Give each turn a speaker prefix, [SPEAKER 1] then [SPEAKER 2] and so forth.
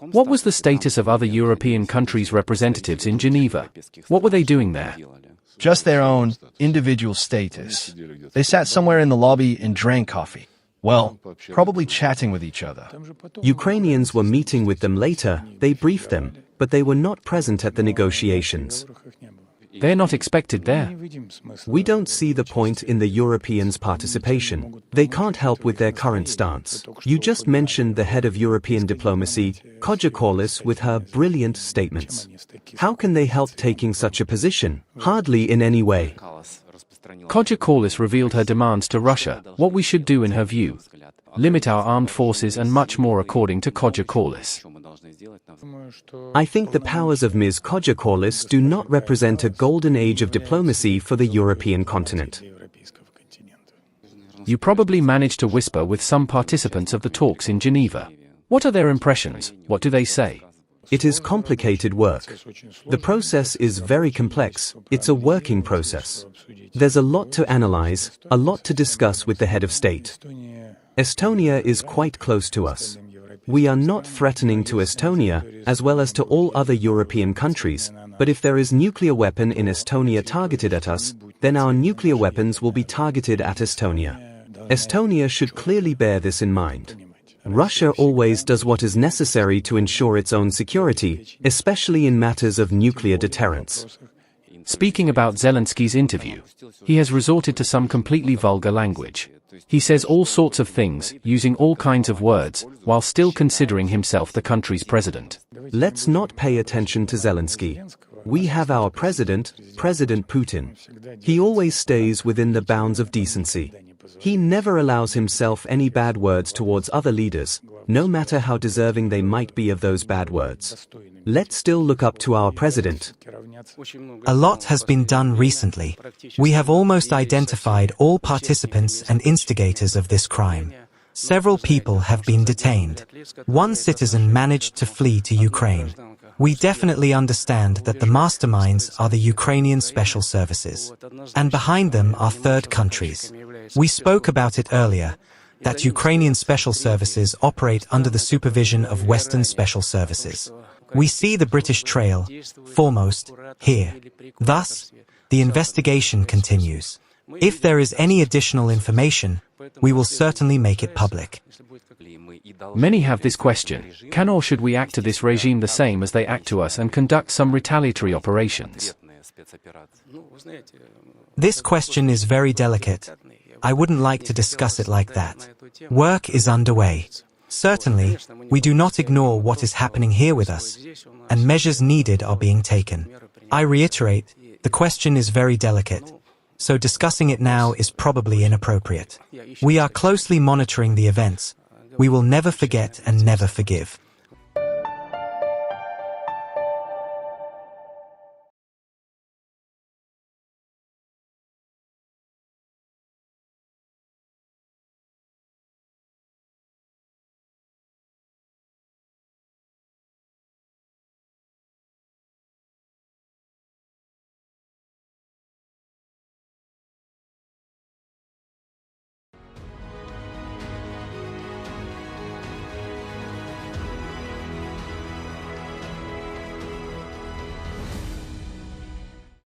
[SPEAKER 1] What was the status of other European countries' representatives in Geneva? What were they doing there?
[SPEAKER 2] Just their own individual status. They sat somewhere in the lobby and drank coffee. Well, probably chatting with each other.
[SPEAKER 3] Ukrainians were meeting with them later, they briefed them, but they were not present at the negotiations.
[SPEAKER 1] They're not expected there.
[SPEAKER 3] We don't see the point in the Europeans' participation. They can't help with their current stance. You just mentioned the head of European diplomacy, Kodjakoulis, with her brilliant statements. How can they help taking such a position? Hardly in any way.
[SPEAKER 1] Kodjakoulis revealed her demands to Russia, what we should do in her view. Limit our armed forces and much more according to Kodjakoulis.
[SPEAKER 3] I think the powers of Ms. Kodjakoulis do not represent a golden age of diplomacy for the European continent.
[SPEAKER 1] You probably managed to whisper with some participants of the talks in Geneva. What are their impressions? What do they say?
[SPEAKER 3] It is complicated work. The process is very complex. It's a working process. There's a lot to analyze, a lot to discuss with the head of state. Estonia is quite close to us. We are not threatening to Estonia, as well as to all other European countries, but if there is nuclear weapon in Estonia targeted at us, then our nuclear weapons will be targeted at Estonia. Estonia should clearly bear this in mind. Russia always does what is necessary to ensure its own security, especially in matters of nuclear deterrence.
[SPEAKER 1] Speaking about Zelensky's interview, he has resorted to some completely vulgar language. He says all sorts of things, using all kinds of words, while still considering himself the country's president.
[SPEAKER 3] Let's not pay attention to Zelensky. We have our president, President Putin. He always stays within the bounds of decency. He never allows himself any bad words towards other leaders, no matter how deserving they might be of those bad words. Let's still look up to our president.
[SPEAKER 4] A lot has been done recently. We have almost identified all participants and instigators of this crime. Several people have been detained. One citizen managed to flee to Ukraine. We definitely understand that the masterminds are the Ukrainian special services. And behind them are third countries. We spoke about it earlier, that Ukrainian special services operate under the supervision of Western special services. We see the British trail, foremost, here. Thus, the investigation continues. If there is any additional information, we will certainly make it public.
[SPEAKER 1] Many have this question, can or should we act to this regime the same as they act to us and conduct some retaliatory operations?
[SPEAKER 4] This question is very delicate. I wouldn't like to discuss it like that. Work is underway. Certainly, we do not ignore what is happening here with us, and measures needed are being taken. I reiterate, the question is very delicate, so discussing it now is probably inappropriate. We are closely monitoring the events. We will never forget and never forgive.